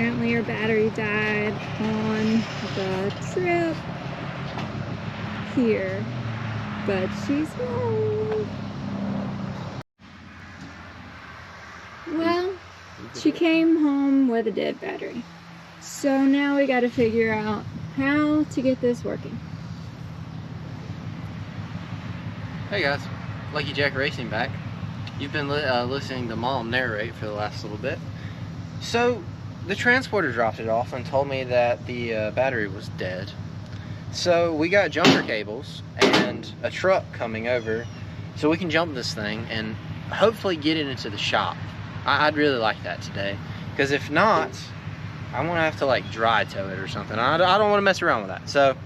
apparently her battery died on the trip here, but she's home. Well, she came home with a dead battery. So now we gotta figure out how to get this working. Hey guys, Lucky Jack Racing back. You've been listening to Mom narrate for the last little bit. So, the transporter dropped it off and told me that the battery was dead. So we got jumper cables and a truck coming over so we can jump this thing and hopefully get it into the shop. I'd really like that today, because if not, I'm gonna have to like dry tow it or something. I don't want to mess around with that. So,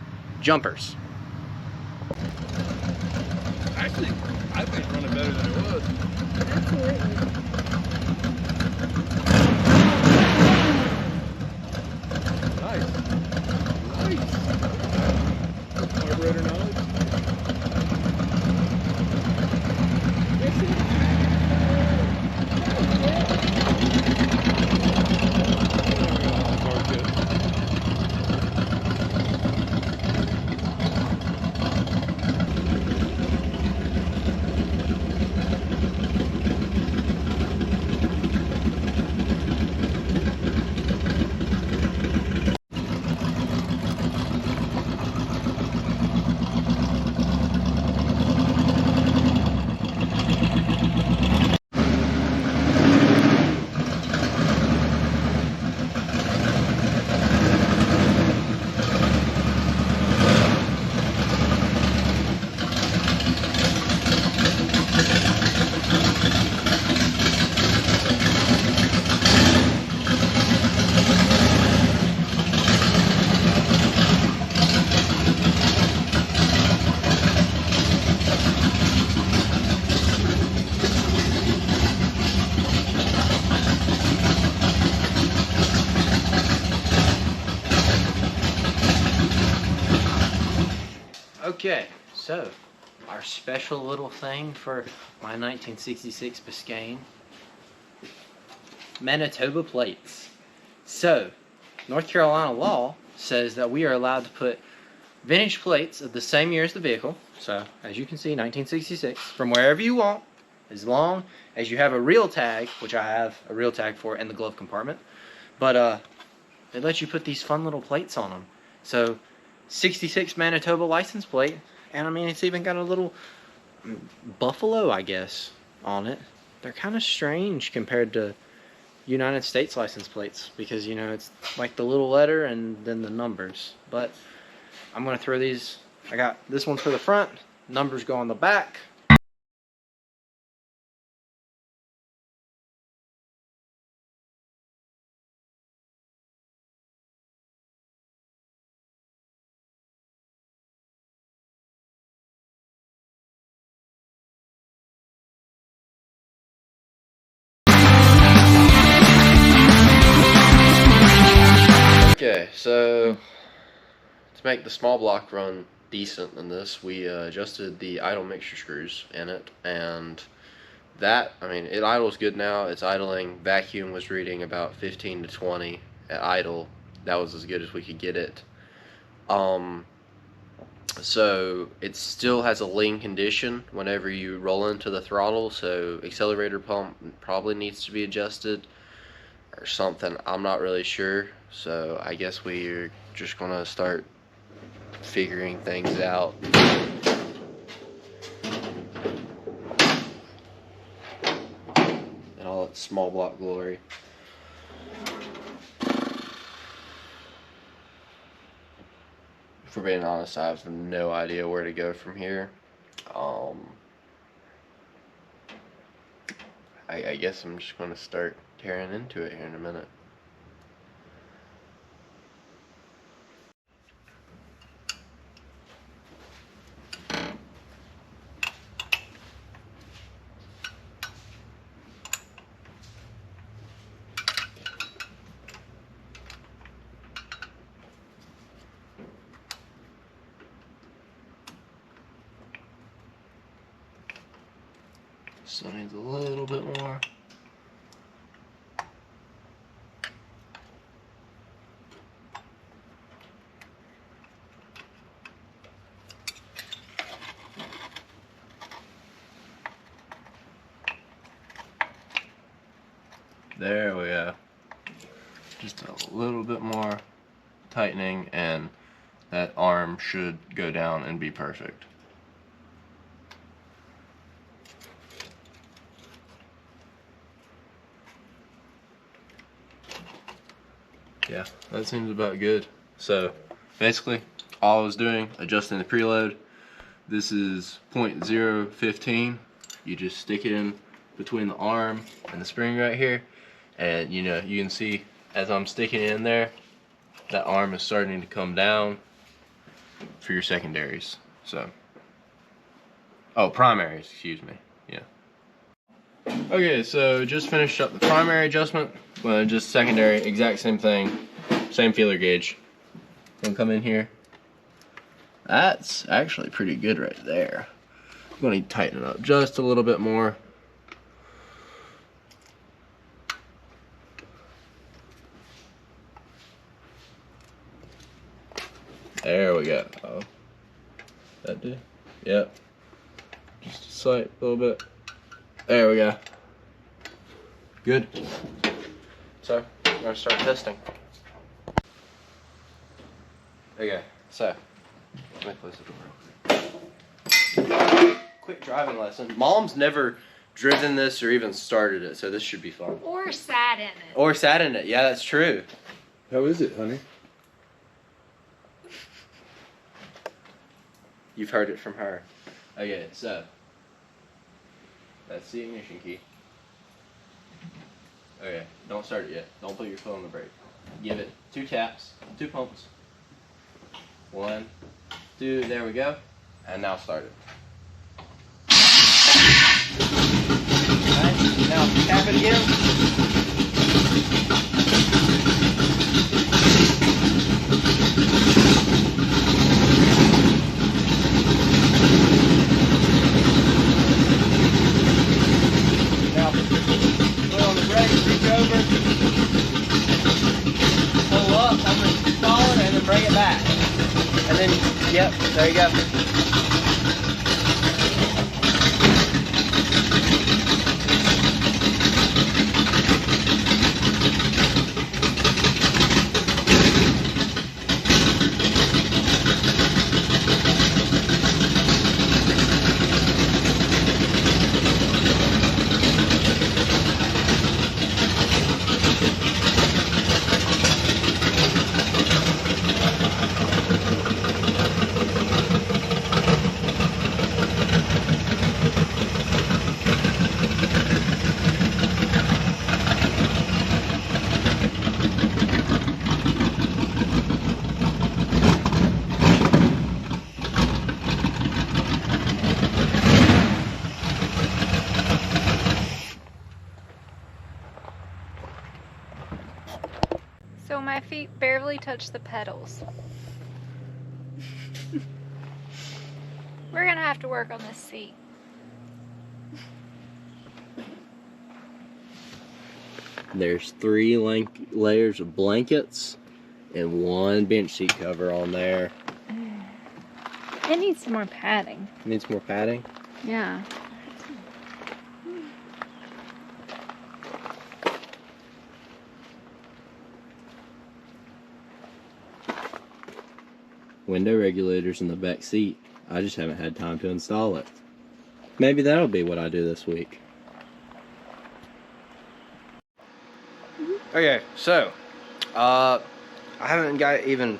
jumpers. Actually, I think it's running better than it was. Absolutely. Nice. Nice. Carburetor knowledge. Okay, so our special little thing for my 1966 Biscayne, Manitoba plates. So, North Carolina law says that we are allowed to put vintage plates of the same year as the vehicle. So, as you can see, 1966, from wherever you want, as long as you have a real tag, which I have a real tag for in the glove compartment. But they let you put these fun little plates on them. So, 66 Manitoba license plate, and I mean, it's even got a little buffalo, I guess, on it. They're kind of strange compared to United States license plates, because, you know, it's like the little letter and then the numbers. But I'm going to throw these, I got this one for the front, numbers go on the back. Okay, so to make the small block run decent in this, we adjusted the idle mixture screws in it, and that, I mean, it idles good now. It's idling. Vacuum was reading about 15 to 20 at idle. That was as good as we could get it. So it still has a lean condition whenever you roll into the throttle, so accelerator pump probably needs to be adjusted or something. I'm not really sure, so I guess we're just gonna start figuring things out. In all its small block glory. If we're being honest, I have no idea where to go from here. I guess I'm just gonna start tearing into it here in a minute. Still needs a little bit more. There we go. Just a little bit more tightening and that arm should go down and be perfect. Yeah, that seems about good. So basically all I was doing, adjusting the preload. This is 0.015. You just stick it in between the arm and the spring right here, and you know, you can see as I'm sticking it in there, that arm is starting to come down for your secondaries. So, oh, primaries, excuse me. Yeah. Okay, so just finished up the primary adjustment. Well, just secondary, exact same thing, same feeler gauge. Gonna come in here. That's actually pretty good right there. I'm gonna need to tighten it up just a little bit more. There we go. Oh, that did? Yep. Just a slight little bit. There we go. Good. So, we're gonna start testing. Okay, so, let me close the door. Quick driving lesson. Mom's never driven this or even started it, so this should be fun. Or sat in it. Or sat in it, yeah, that's true. How is it, honey? You've heard it from her. Okay, so that's the ignition key. Okay, don't start it yet. Don't put your foot on the brake. Give it 2 taps, 2 pumps. 1, 2, there we go. And now start it. Alright, now tap it again. Now, foot on the brake, reach over, pull up, I'm going to stall it, and then bring it back. And then, yep, there you go. So my feet barely touch the pedals. We're gonna have to work on this seat. There's 3 layers of blankets and 1 bench seat cover on there. It needs some more padding. Needs more padding? Yeah. Window regulators in the back seat. I just haven't had time to install it. Maybe that'll be what I do this week. Okay, so I haven't even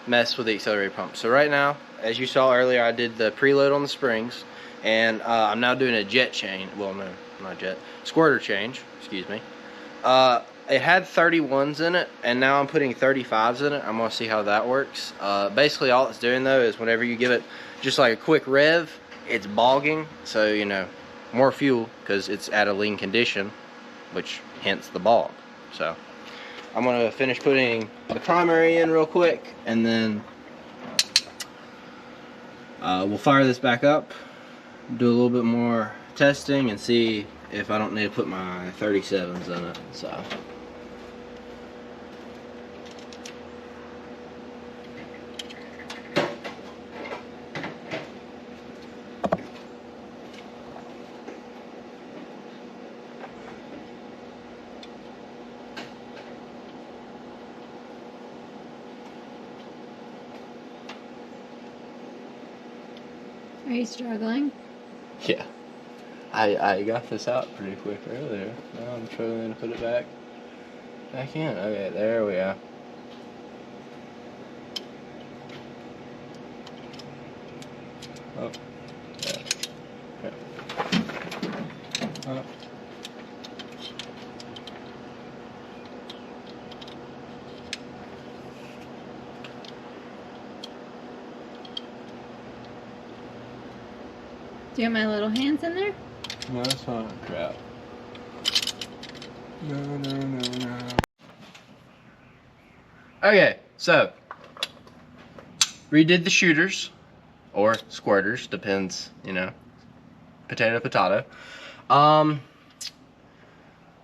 messed with the accelerator pump. So right now, as you saw earlier, I did the preload on the springs, and I'm now doing a jet change. Well, no, not jet. Squirter change. Excuse me. It had 31s in it, and now I'm putting 35s in it. I'm gonna see how that works. Basically, all it's doing though is whenever you give it just like a quick rev, it's bogging. So you know, more fuel because it's at a lean condition, which hence the bog. So I'm gonna finish putting the primary in real quick, and then we'll fire this back up, do a little bit more testing, and see if I don't need to put my 37s in it. So. Are you struggling? Yeah. I got this out pretty quick earlier. Now I'm struggling to put it back in. Okay, there we are. Oh. Yeah. Yeah. Oh. Do you have my little hands in there? No, it's not crap. No. Okay, so redid the shooters or squirters, depends, you know, potato.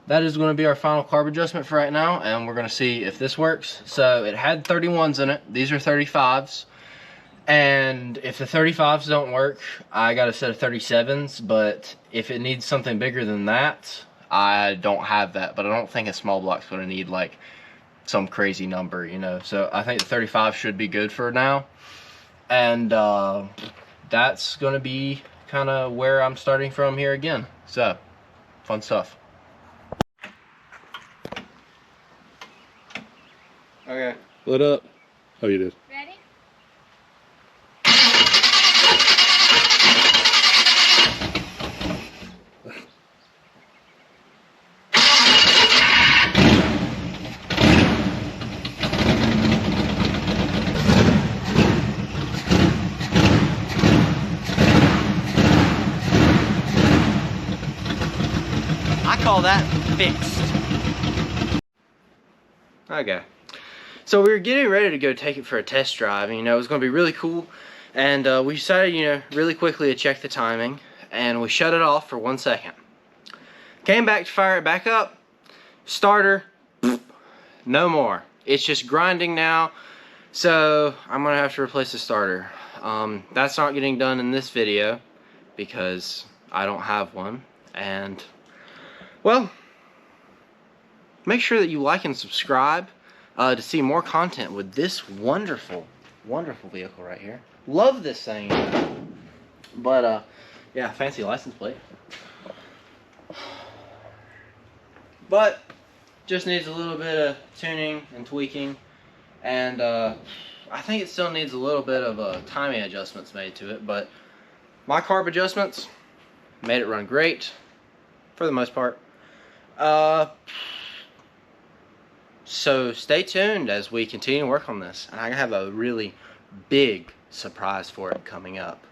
That is going to be our final carb adjustment for right now, and we're going to see if this works. So it had 31s in it. These are 35s. And if the 35s don't work, I got a set of 37s, but if it needs something bigger than that, I don't have that. But I don't think a small block's going to need like some crazy number, you know. So I think the 35 should be good for now. And that's going to be kind of where I'm starting from here again. So, fun stuff. Okay. Lit up. Oh, you did. Ready? I call that fixed. Okay. So we were getting ready to go take it for a test drive, and, you know, it was going to be really cool. And we decided, you know, really quickly to check the timing, and we shut it off for 1 second. Came back to fire it back up. Starter, no more. It's just grinding now. So I'm going to have to replace the starter. That's not getting done in this video because I don't have one. And, well, make sure that you like and subscribe to see more content with this wonderful vehicle right here. Love this thing. But, yeah, fancy license plate. But, just needs a little bit of tuning and tweaking. And, I think it still needs a little bit of timing adjustments made to it. But, my carb adjustments made it run great. For the most part. So stay tuned as we continue to work on this, and I have a really big surprise for it coming up.